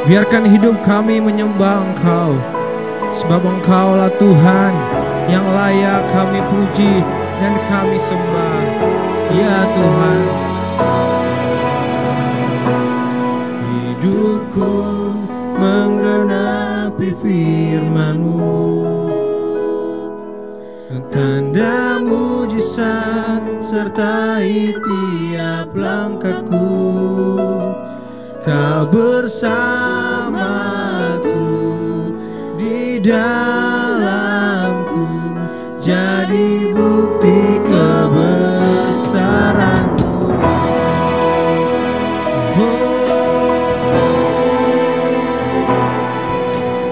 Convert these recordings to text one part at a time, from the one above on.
Biarkan hidup kami menyembah Engkau, sebab Engkaulah Tuhan yang layak kami puji dan kami sembah. Ya Tuhan, hidupku menggenapi firman-Mu, tanda mujizat sertai tiap langkahku. Kau bersamaku di dalamku, jadi bukti kebesaran-Mu.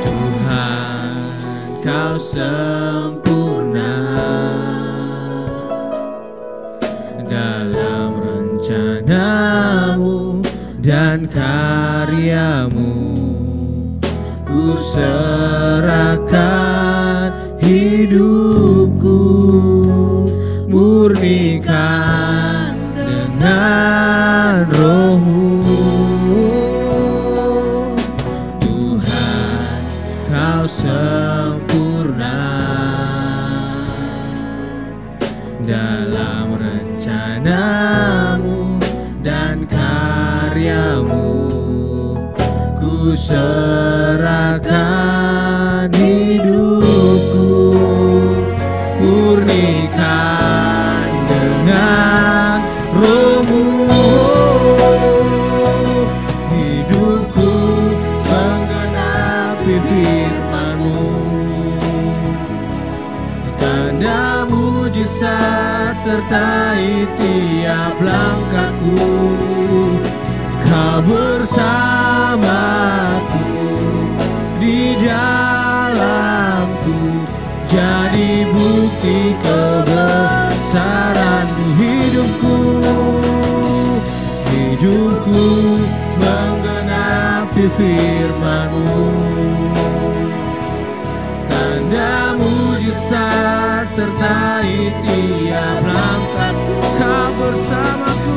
Tuhan, Kau sempurna dalam rencana-Mu dan karya-Mu. Ku serahkan hidupku, murnikan dengan Roh-Mu. Tuhan, Kau sempurna dalam rencana-Mu dan karya-Mu. Ku serahkan hidupku, murnikan dengan Roh-Mu. Hidupku menggenapi firman-Mu, tanda mujizat sertai tiap langkahku. Kau bersamaku di dalamku, jadi bukti kebesaran-Mu. Hidupku menggenapi firman-Mu, tanda mujizat sertai tiap langkahku. Kau bersamaku,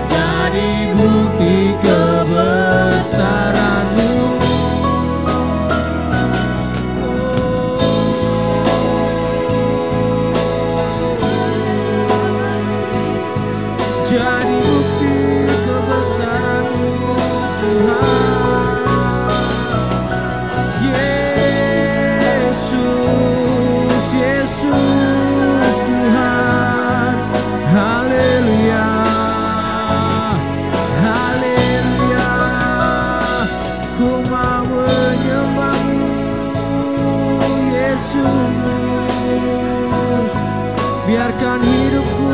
jadi bukti kebesaran-Mu. Jadi bukti kebesaran-Mu, Tuhan. Yesus, Yesus Tuhan. Haleluya, haleluya. Ku mau menyembah-Mu, Yesus. Biarkan hidupku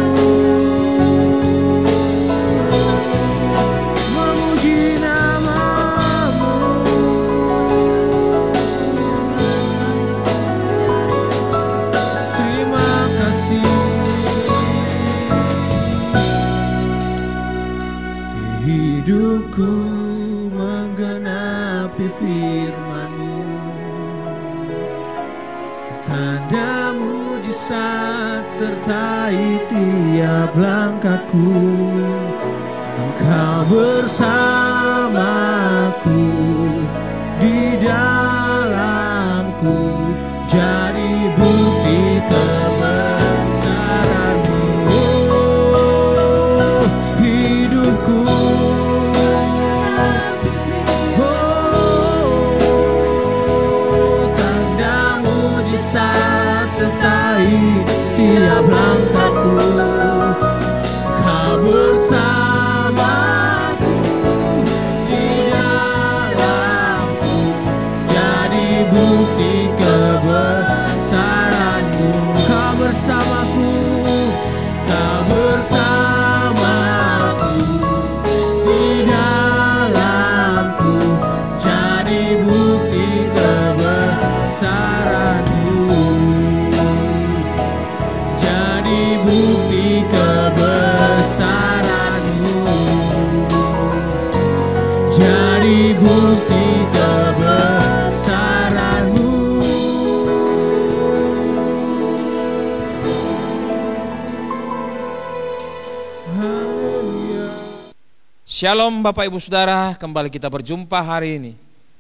memuji nama-Mu. Terima kasih. Hidupku menggenapi firman-Mu, tanda mujizat sertai tiap langkahku. Engkau bersamaku di dalamku, jadi bukti kebesaran-Mu. Hidupku, tanda mujizat sertai tiap langkahku. Kau bersamaku di dalamku, jadi bukti kebesaran-Mu. Kau bersamaku, Kau bersamaku di dalamku, jadi bukti kebesaran-Mu. Jadi bukti Shalom Bapak Ibu Saudara, kembali kita berjumpa hari ini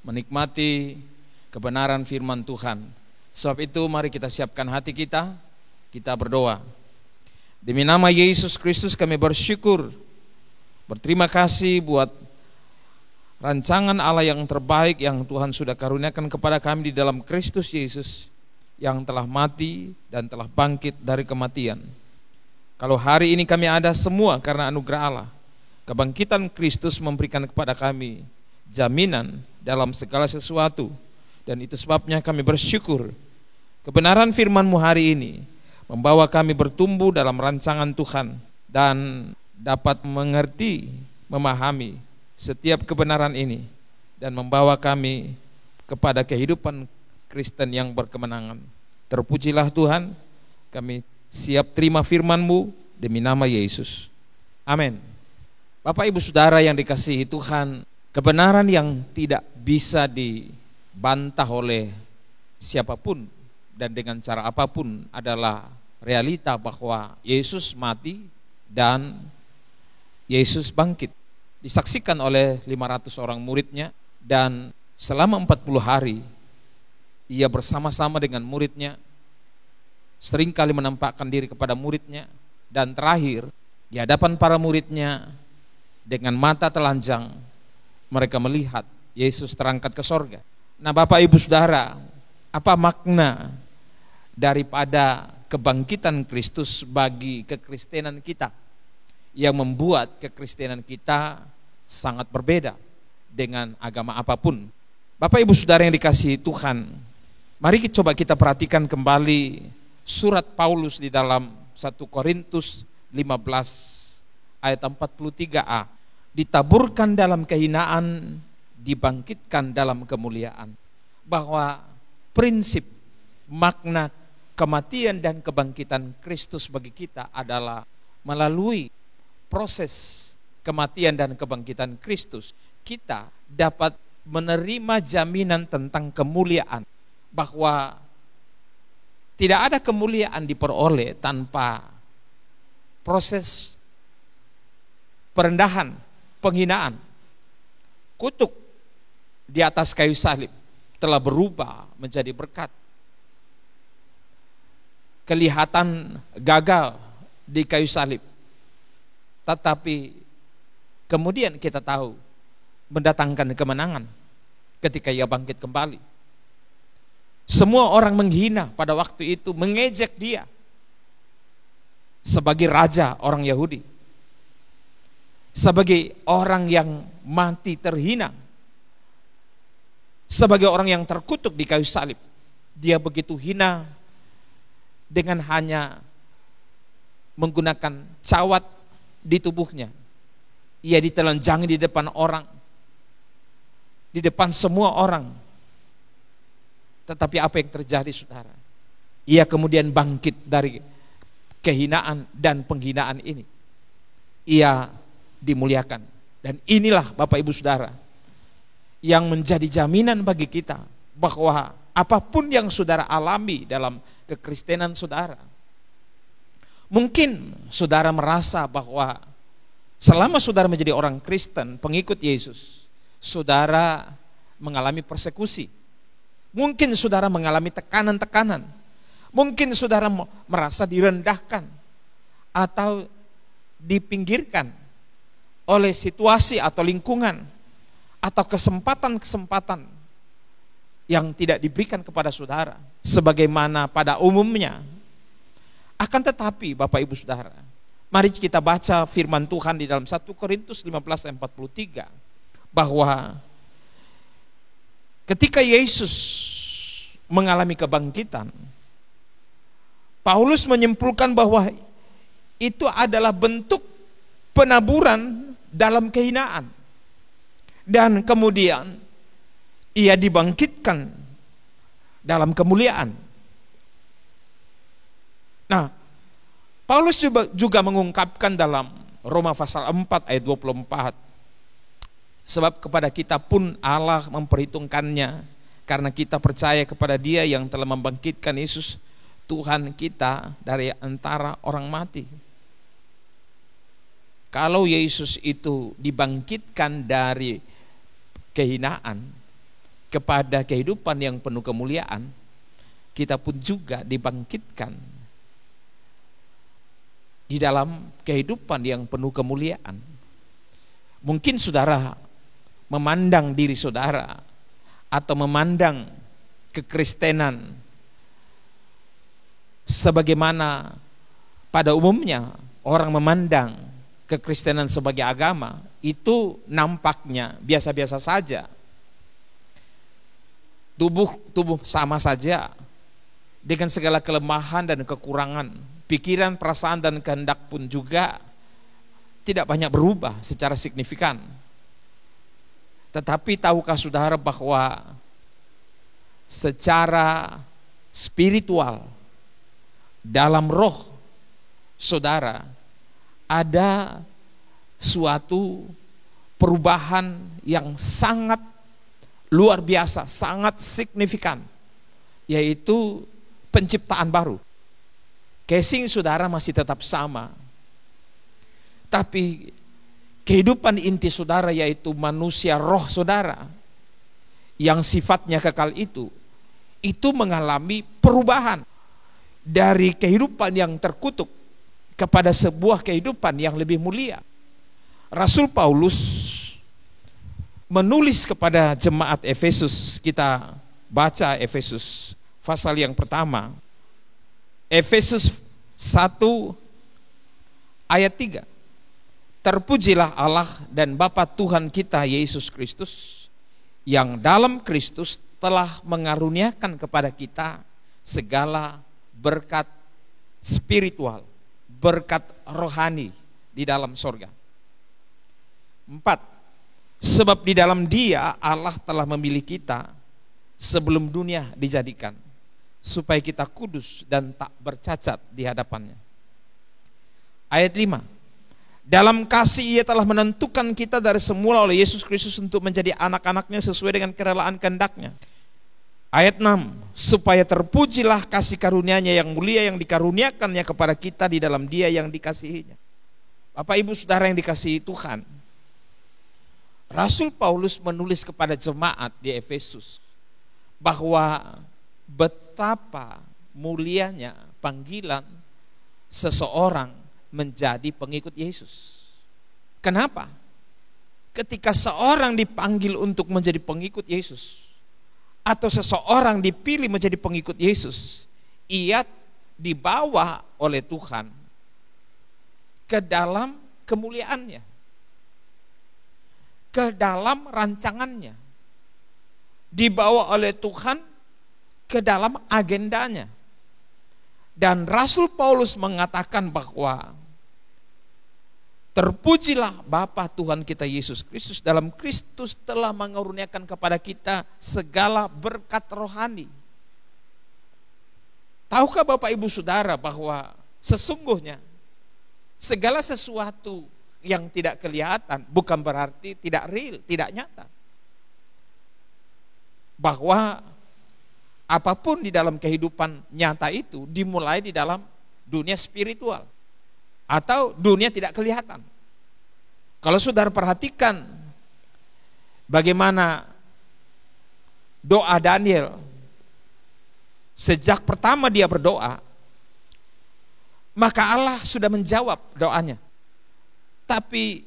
menikmati kebenaran firman Tuhan. Sebab itu mari kita siapkan hati kita berdoa. Demi nama Yesus Kristus kami bersyukur, berterima kasih buat rancangan Allah yang terbaik yang Tuhan sudah karuniakan kepada kami di dalam Kristus Yesus, yang telah mati dan telah bangkit dari kematian. Kalau hari ini kami ada semua karena anugerah Allah, kebangkitan Kristus memberikan kepada kami jaminan dalam segala sesuatu. Dan itu sebabnya kami bersyukur kebenaran firman-Mu hari ini membawa kami bertumbuh dalam rancangan Tuhan dan dapat mengerti, memahami setiap kebenaran ini dan membawa kami kepada kehidupan Kristen yang berkemenangan. Terpujilah Tuhan, kami siap terima firman-Mu demi nama Yesus. Amin. Bapak Ibu Saudara yang dikasihi Tuhan, kebenaran yang tidak bisa dibantah oleh siapapun dan dengan cara apapun adalah realita bahwa Yesus mati dan Yesus bangkit. Disaksikan oleh 500 orang muridnya, dan selama 40 hari ia bersama-sama dengan muridnya, seringkali menampakkan diri kepada muridnya, dan terakhir di hadapan para muridnya dengan mata telanjang mereka melihat Yesus terangkat ke sorga. Nah Bapak Ibu Saudara, apa makna daripada kebangkitan Kristus bagi kekristenan kita yang membuat kekristenan kita sangat berbeda dengan agama apapun? Bapak Ibu Saudara yang dikasihi Tuhan, mari coba kita perhatikan kembali surat Paulus di dalam 1 Korintus 15 ayat 43a. Ditaburkan dalam kehinaan, dibangkitkan dalam kemuliaan. Bahwa prinsip makna kematian dan kebangkitan Kristus bagi kita adalah melalui proses kematian dan kebangkitan Kristus, kita dapat menerima jaminan tentang kemuliaan. Bahwa tidak ada kemuliaan diperoleh tanpa proses perendahan, penghinaan. Kutuk di atas kayu salib telah berubah menjadi berkat. Kelihatan gagal di kayu salib, tetapi kemudian kita tahu mendatangkan kemenangan ketika ia bangkit kembali. Semua orang menghina pada waktu itu, mengejek dia sebagai raja orang Yahudi, sebagai orang yang mati terhina, sebagai orang yang terkutuk di kayu salib. Dia begitu hina dengan hanya menggunakan cawat di tubuhnya. Ia ditelanjangi di depan orang, di depan semua orang. Tetapi apa yang terjadi saudara? Ia kemudian bangkit dari kehinaan dan penghinaan ini. Ia dimuliakan. Dan inilah Bapak Ibu Saudara yang menjadi jaminan bagi kita bahwa apapun yang saudara alami dalam kekristenan saudara, mungkin saudara merasa bahwa selama saudara menjadi orang Kristen, pengikut Yesus, saudara mengalami persekusi. Mungkin saudara mengalami tekanan-tekanan. Mungkin saudara merasa direndahkan atau dipinggirkan oleh situasi atau lingkungan atau kesempatan-kesempatan yang tidak diberikan kepada saudara sebagaimana pada umumnya. Akan tetapi Bapak Ibu Saudara, mari kita baca firman Tuhan di dalam 1 Korintus 15 ayat 43 bahwa ketika Yesus mengalami kebangkitan, Paulus menyimpulkan bahwa itu adalah bentuk penaburan dalam kehinaan. Dan kemudian ia dibangkitkan dalam kemuliaan. Nah, Paulus juga mengungkapkan dalam Roma pasal 4 ayat 24, sebab kepada kita pun Allah memperhitungkannya karena kita percaya kepada Dia yang telah membangkitkan Yesus Tuhan kita dari antara orang mati. Kalau Yesus itu dibangkitkan dari kehinaan kepada kehidupan yang penuh kemuliaan, kita pun juga dibangkitkan di dalam kehidupan yang penuh kemuliaan. Mungkin saudara memandang diri saudara atau memandang kekristenan sebagaimana pada umumnya orang memandang kekristenan sebagai agama, itu nampaknya biasa-biasa saja. Tubuh sama saja dengan segala kelemahan dan kekurangan. Pikiran, perasaan dan kehendak pun juga tidak banyak berubah secara signifikan. Tetapi tahukah saudara bahwa secara spiritual dalam roh saudara ada suatu perubahan yang sangat luar biasa, sangat signifikan, yaitu penciptaan baru. Casing saudara masih tetap sama, tapi kehidupan inti saudara, yaitu manusia roh saudara yang sifatnya kekal itu mengalami perubahan dari kehidupan yang terkutuk kepada sebuah kehidupan yang lebih mulia. Rasul Paulus menulis kepada jemaat Efesus. Kita baca Efesus pasal yang pertama, Efesus 1 ayat 3. Terpujilah Allah dan Bapa Tuhan kita Yesus Kristus, yang dalam Kristus telah mengaruniakan kepada kita segala berkat spiritual, berkat rohani di dalam sorga. 4. Sebab di dalam Dia Allah telah memilih kita sebelum dunia dijadikan, supaya kita kudus dan tak bercacat di hadapannya. Ayat 5. Dalam kasih Ia telah menentukan kita dari semula oleh Yesus Kristus untuk menjadi anak-anaknya sesuai dengan kerelaan kehendak-Nya. Ayat 6, supaya terpujilah kasih karunia-Nya yang mulia yang dikaruniakannya kepada kita di dalam Dia yang dikasihinya. Bapak Ibu Saudara yang dikasihi Tuhan, Rasul Paulus menulis kepada jemaat di Efesus bahwa betapa mulianya panggilan seseorang menjadi pengikut Yesus. Kenapa? Ketika seorang dipanggil untuk menjadi pengikut Yesus, atau seseorang dipilih menjadi pengikut Yesus, ia dibawa oleh Tuhan ke dalam kemuliaannya, ke dalam rancangannya, dibawa oleh Tuhan ke dalam agendanya. Dan Rasul Paulus mengatakan bahwa terpujilah Bapa Tuhan kita Yesus Kristus, dalam Kristus telah mengaruniakan kepada kita segala berkat rohani. Tahukah Bapak Ibu Saudara bahwa sesungguhnya segala sesuatu yang tidak kelihatan bukan berarti tidak real, tidak nyata. Bahwa apapun di dalam kehidupan nyata itu dimulai di dalam dunia spiritual atau dunia tidak kelihatan. Kalau saudara perhatikan bagaimana doa Daniel sejak pertama dia berdoa, maka Allah sudah menjawab doanya. Tapi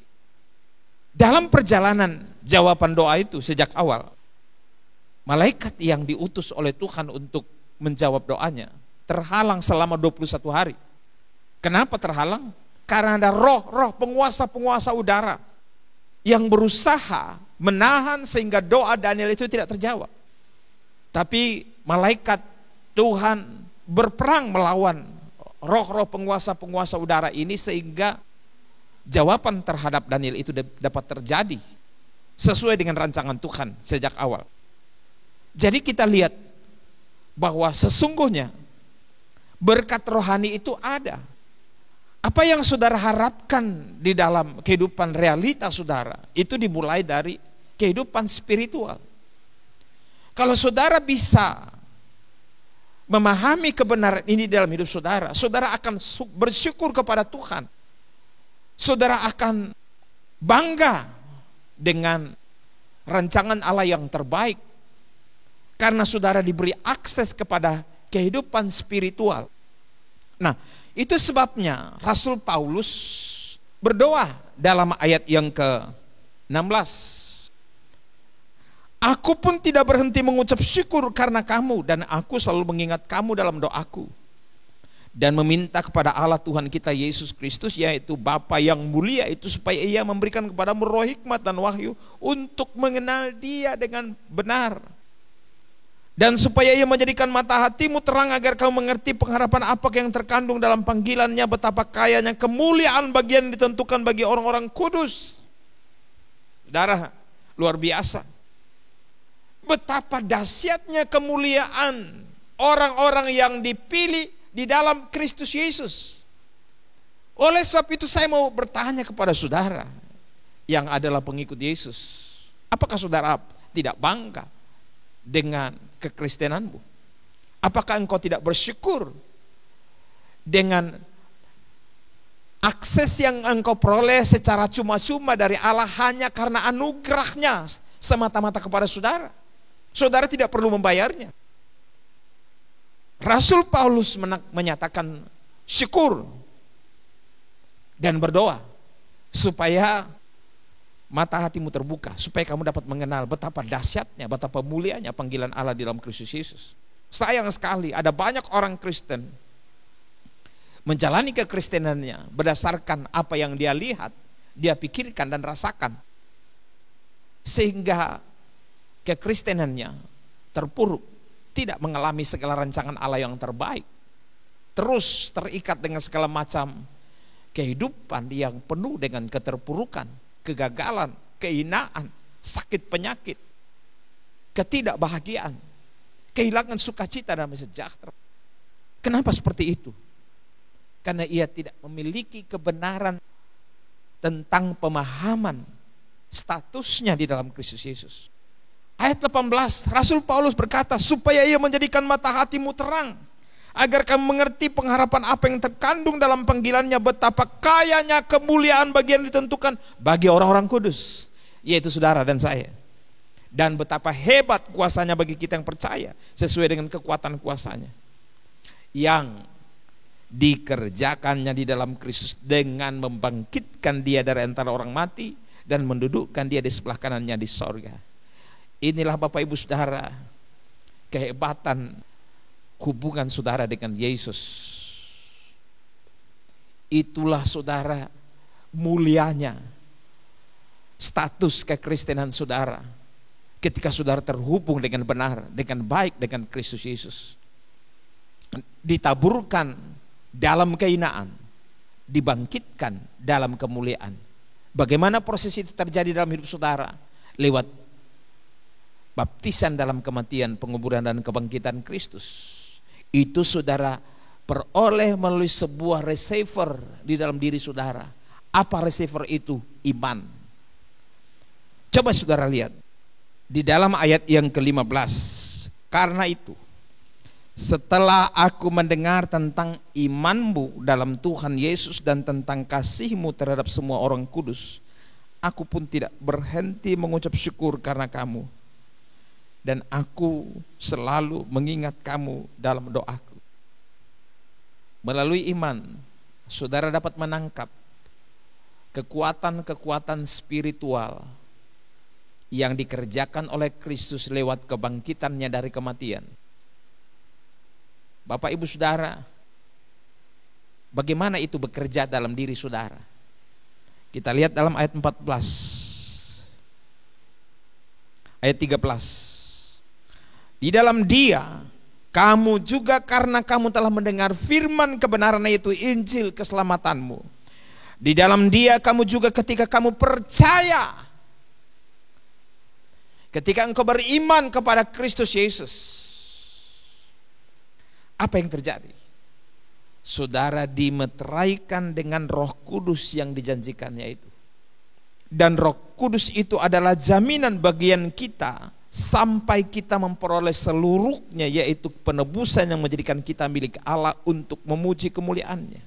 dalam perjalanan jawaban doa itu sejak awal, malaikat yang diutus oleh Tuhan untuk menjawab doanya terhalang selama 21 hari. Kenapa terhalang? Karena ada roh-roh penguasa-penguasa udara yang berusaha menahan sehingga doa Daniel itu tidak terjawab. Tapi malaikat Tuhan berperang melawan roh-roh penguasa-penguasa udara ini sehingga jawaban terhadap Daniel itu dapat terjadi sesuai dengan rancangan Tuhan sejak awal. Jadi kita lihat bahwa sesungguhnya berkat rohani itu ada. Apa yang saudara harapkan di dalam kehidupan realita saudara, itu dimulai dari kehidupan spiritual. Kalau saudara bisa memahami kebenaran ini dalam hidup saudara, saudara akan bersyukur kepada Tuhan. saudara akan bangga dengan rancangan Allah yang terbaik, karena saudara diberi akses kepada kehidupan spiritual. Nah, itu sebabnya Rasul Paulus berdoa dalam ayat yang ke-16. Aku pun tidak berhenti mengucap syukur karena kamu, dan aku selalu mengingat kamu dalam doaku, dan meminta kepada Allah Tuhan kita Yesus Kristus, yaitu Bapa yang mulia itu, supaya Ia memberikan kepadamu roh hikmat dan wahyu untuk mengenal Dia dengan benar, dan supaya Ia menjadikan mata hatimu terang, agar kau mengerti pengharapan apa yang terkandung dalam panggilannya, betapa kayanya kemuliaan bagi yang ditentukan bagi orang-orang kudus. Saudara, luar biasa. Betapa dahsyatnya kemuliaan orang-orang yang dipilih di dalam Kristus Yesus. Oleh sebab itu saya mau bertanya kepada saudara yang adalah pengikut Yesus, apakah saudara tidak bangga dengan kekristenanmu? Apakah engkau tidak bersyukur dengan akses yang engkau peroleh secara cuma-cuma dari Allah hanya karena anugerahnya semata-mata kepada saudara? Saudara tidak perlu membayarnya. Rasul Paulus menyatakan syukur dan berdoa supaya mata hatimu terbuka, supaya kamu dapat mengenal betapa dahsyatnya, betapa mulianya panggilan Allah di dalam Kristus Yesus. Sayang sekali ada banyak orang Kristen menjalani kekristenannya berdasarkan apa yang dia lihat, dia pikirkan dan rasakan, sehingga kekristenannya terpuruk, tidak mengalami segala rancangan Allah yang terbaik, terus terikat dengan segala macam kehidupan yang penuh dengan keterpurukan, kegagalan, kehinaan, sakit penyakit, ketidakbahagiaan, kehilangan sukacita dan sejahtera. Kenapa seperti itu? Karena ia tidak memiliki kebenaran tentang pemahaman statusnya di dalam Kristus Yesus. Ayat 18, Rasul Paulus berkata, supaya Ia menjadikan mata hatimu terang, agar kamu mengerti pengharapan apa yang terkandung dalam panggilannya, betapa kayanya kemuliaan bagi yang ditentukan bagi orang-orang kudus, yaitu saudara dan saya, dan betapa hebat kuasanya bagi kita yang percaya, sesuai dengan kekuatan kuasanya yang dikerjakannya di dalam Kristus, dengan membangkitkan Dia dari antara orang mati dan mendudukkan Dia di sebelah kanannya di sorga. Inilah Bapak Ibu Saudara kehebatan hubungan saudara dengan Yesus. Itulah saudara mulianya status kekristenan saudara ketika saudara terhubung dengan benar, dengan baik dengan Kristus Yesus, ditaburkan dalam kehinaan, dibangkitkan dalam kemuliaan. Bagaimana proses itu terjadi dalam hidup saudara? Lewat baptisan dalam kematian, penguburan dan kebangkitan Kristus. Itu saudara peroleh melalui sebuah receiver di dalam diri saudara. Apa receiver itu? Iman. Coba saudara lihat di dalam ayat yang ke-15. Karena itu, setelah aku mendengar tentang imanmu dalam Tuhan Yesus dan tentang kasihmu terhadap semua orang kudus, aku pun tidak berhenti mengucap syukur karena kamu, dan aku selalu mengingat kamu dalam doaku. Melalui iman, saudara dapat menangkap kekuatan-kekuatan spiritual yang dikerjakan oleh Kristus lewat kebangkitannya dari kematian. Bapak Ibu Saudara, bagaimana itu bekerja dalam diri saudara? Kita lihat dalam ayat 14, ayat 13. Di dalam Dia kamu juga, karena kamu telah mendengar firman kebenaran, yaitu Injil keselamatanmu. Di dalam Dia kamu juga ketika kamu percaya, ketika engkau beriman kepada Kristus Yesus, apa yang terjadi? Saudara dimeteraikan dengan Roh Kudus yang dijanjikannya itu. Dan Roh Kudus itu adalah jaminan bagian kita sampai kita memperoleh seluruhnya, yaitu penebusan yang menjadikan kita milik Allah untuk memuji kemuliaan-Nya.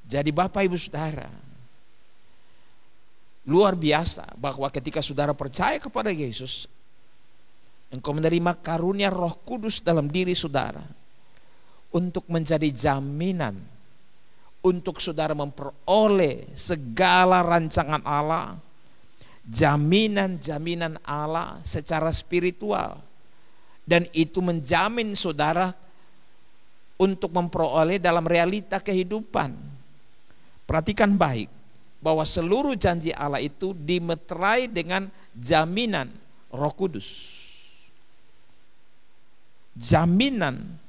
Jadi Bapak Ibu Saudara, luar biasa bahwa ketika saudara percaya kepada Yesus, engkau menerima karunia Roh Kudus dalam diri saudara untuk menjadi jaminan untuk saudara memperoleh segala rancangan Allah, jaminan-jaminan Allah secara spiritual, dan itu menjamin saudara untuk memperoleh dalam realita kehidupan. Perhatikan baik bahwa seluruh janji Allah itu dimeterai dengan jaminan Roh Kudus. Jaminan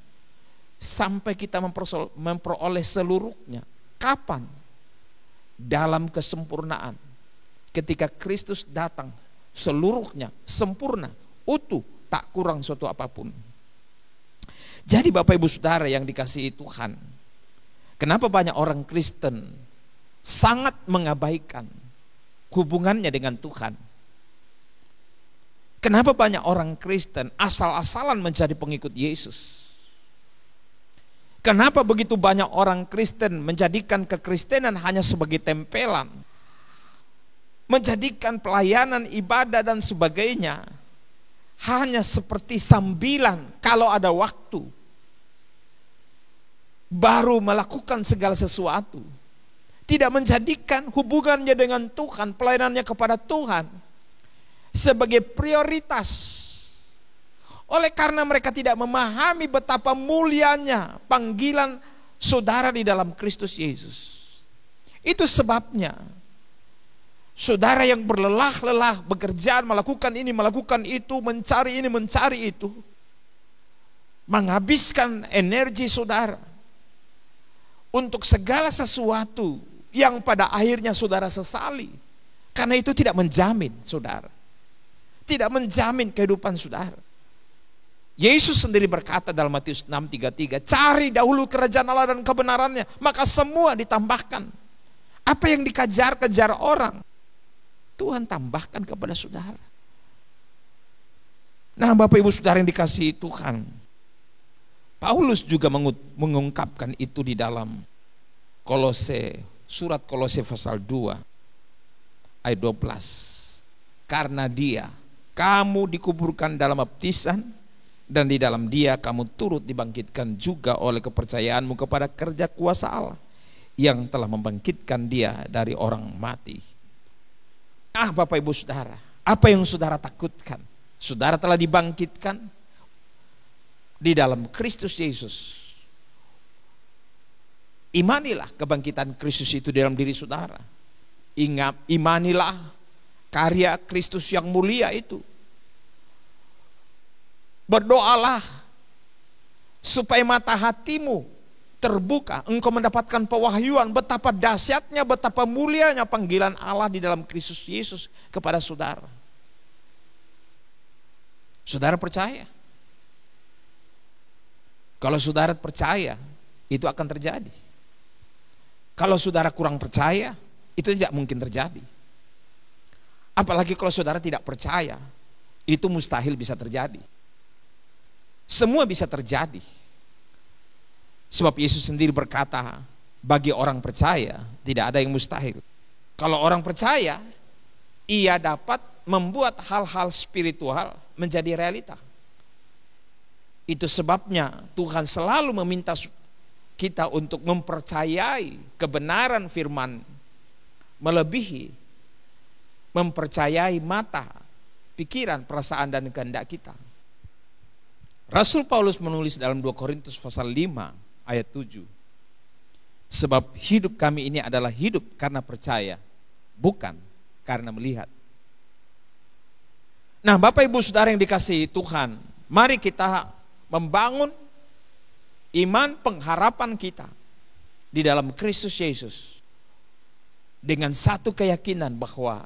sampai kita memperoleh seluruhnya. Kapan? Dalam kesempurnaan. Ketika Kristus datang, seluruhnya sempurna, utuh, tak kurang suatu apapun. Jadi Bapak Ibu Saudara yang dikasihi Tuhan, kenapa banyak orang Kristen sangat mengabaikan hubungannya dengan Tuhan? Kenapa banyak orang Kristen asal-asalan menjadi pengikut Yesus? Kenapa begitu banyak orang Kristen menjadikan kekristenan hanya sebagai tempelan, menjadikan pelayanan, ibadah dan sebagainya hanya seperti sambilan kalau ada waktu, baru melakukan segala sesuatu, tidak menjadikan hubungannya dengan Tuhan, pelayanannya kepada Tuhan sebagai prioritas. Oleh karena mereka tidak memahami betapa mulianya panggilan saudara di dalam Kristus Yesus. Itu sebabnya saudara yang berlelah-lelah bekerja, melakukan ini, melakukan itu, mencari ini, mencari itu, menghabiskan energi saudara untuk segala sesuatu yang pada akhirnya saudara sesali. Karena itu tidak menjamin saudara, tidak menjamin kehidupan saudara. Yesus sendiri berkata dalam Matius 6:33, cari dahulu kerajaan Allah dan kebenarannya, maka semua ditambahkan. Apa yang dikejar-kejar orang, Tuhan tambahkan kepada saudara. Nah Bapak Ibu Saudara yang dikasihi Tuhan, Paulus juga mengungkapkan itu di dalam surat Kolose pasal 2 ayat 12. Karena Dia kamu dikuburkan dalam baptisan, dan di dalam Dia kamu turut dibangkitkan juga oleh kepercayaanmu kepada kerja kuasa Allah yang telah membangkitkan Dia dari orang mati. Bapak Ibu Saudara, apa yang saudara takutkan? Saudara telah dibangkitkan di dalam Kristus Yesus. Imanilah kebangkitan Kristus itu dalam diri saudara. Imanilah karya Kristus yang mulia itu. Berdoalah supaya mata hatimu terbuka, engkau mendapatkan pewahyuan betapa dahsyatnya, betapa mulianya panggilan Allah di dalam Kristus Yesus kepada saudara. Saudara percaya? Kalau saudara percaya, itu akan terjadi. Kalau saudara kurang percaya, itu tidak mungkin terjadi. Apalagi kalau saudara tidak percaya, itu mustahil bisa terjadi. Semua bisa terjadi. Sebab Yesus sendiri berkata, bagi orang percaya tidak ada yang mustahil. Kalau orang percaya, ia dapat membuat hal-hal spiritual menjadi realita. Itu sebabnya Tuhan selalu meminta kita untuk mempercayai kebenaran firman, melebihi mempercayai mata, pikiran, perasaan dan kehendak kita. Rasul Paulus menulis dalam 2 Korintus pasal 5 ayat 7. Sebab hidup kami ini adalah hidup karena percaya, bukan karena melihat. Nah Bapak Ibu Saudara yang dikasihi Tuhan, mari kita membangun iman pengharapan kita di dalam Kristus Yesus dengan satu keyakinan bahwa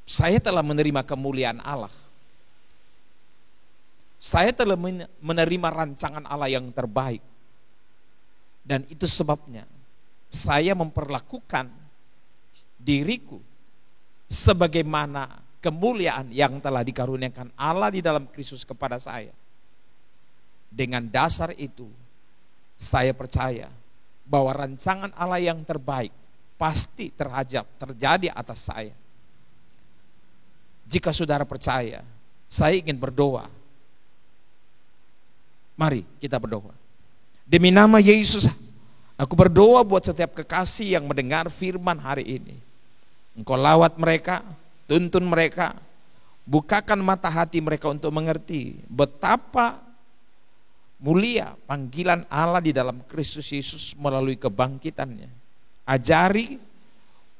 saya telah menerima kemuliaan Allah. Saya telah menerima rancangan Allah yang terbaik. Dan itu sebabnya saya memperlakukan diriku sebagaimana kemuliaan yang telah dikaruniakan Allah di dalam Kristus kepada saya. Dengan dasar itu, Saya percaya bahwa rancangan Allah yang terbaik pasti terjadi atas saya. Jika saudara percaya, saya ingin berdoa. Mari kita berdoa. Demi nama Yesus, aku berdoa buat setiap kekasih yang mendengar firman hari ini. Engkau lawat mereka, tuntun mereka, bukakan mata hati mereka untuk mengerti betapa mulia panggilan Allah di dalam Kristus Yesus melalui kebangkitannya. Ajari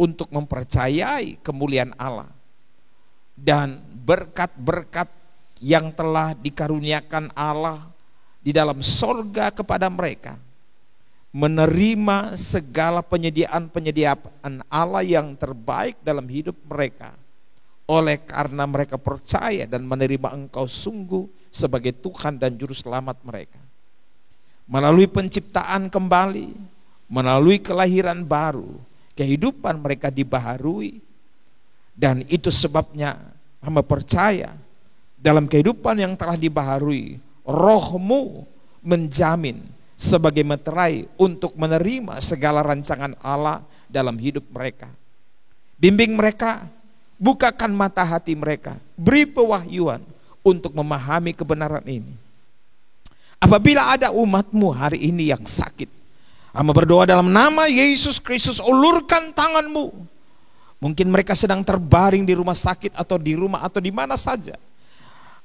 untuk mempercayai kemuliaan Allah dan berkat-berkat yang telah dikaruniakan Allah di dalam sorga kepada mereka, menerima segala penyediaan Allah yang terbaik dalam hidup mereka, oleh karena mereka percaya dan menerima Engkau sungguh sebagai Tuhan dan Juru Selamat mereka. Melalui penciptaan kembali, melalui kelahiran baru, kehidupan mereka dibaharui. Dan itu sebabnya hamba percaya dalam kehidupan yang telah dibaharui, Roh-Mu menjamin sebagai meterai untuk menerima segala rancangan Allah dalam hidup mereka. Bimbing mereka, bukakan mata hati mereka, beri pewahyuan untuk memahami kebenaran ini. Apabila ada umat-Mu hari ini yang sakit, hamba berdoa dalam nama Yesus Kristus, ulurkan tangan-Mu. Mungkin mereka sedang terbaring di rumah sakit atau di rumah atau di mana saja.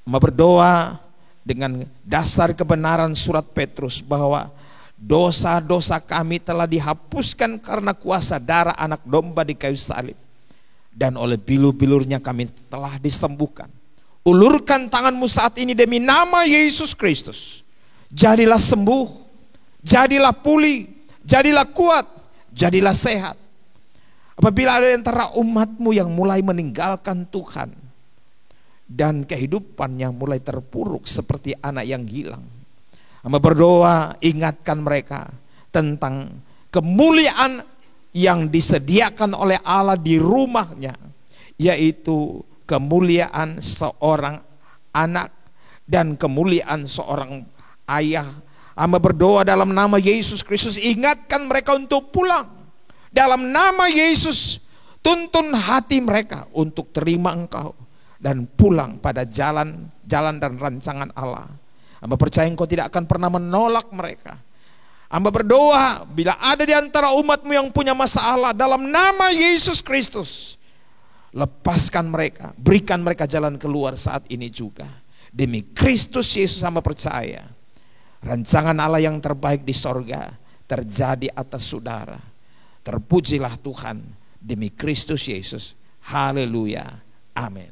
Hamba berdoa dengan dasar kebenaran surat Petrus bahwa dosa-dosa kami telah dihapuskan karena kuasa darah anak domba di kayu salib, dan oleh bilur-bilurnya kami telah disembuhkan. Ulurkan tangan-Mu saat ini demi nama Yesus Kristus. Jadilah sembuh, jadilah pulih, jadilah kuat, jadilah sehat. Apabila ada di antara umat-Mu yang mulai meninggalkan Tuhan dan kehidupannya mulai terpuruk seperti anak yang hilang, hamba berdoa, ingatkan mereka tentang kemuliaan yang disediakan oleh Allah di rumahnya, yaitu kemuliaan seorang anak dan kemuliaan seorang ayah. Hamba berdoa dalam nama Yesus Kristus, ingatkan mereka untuk pulang. Dalam nama Yesus, tuntun hati mereka untuk terima Engkau dan pulang pada jalan dan rancangan Allah. Hamba percaya Engkau tidak akan pernah menolak mereka. Hamba berdoa bila ada di antara umat-Mu yang punya masalah, dalam nama Yesus Kristus, lepaskan mereka, berikan mereka jalan keluar saat ini juga. Demi Kristus Yesus hamba percaya rancangan Allah yang terbaik di sorga terjadi atas saudara. Terpujilah Tuhan demi Kristus Yesus. Haleluya. Amin.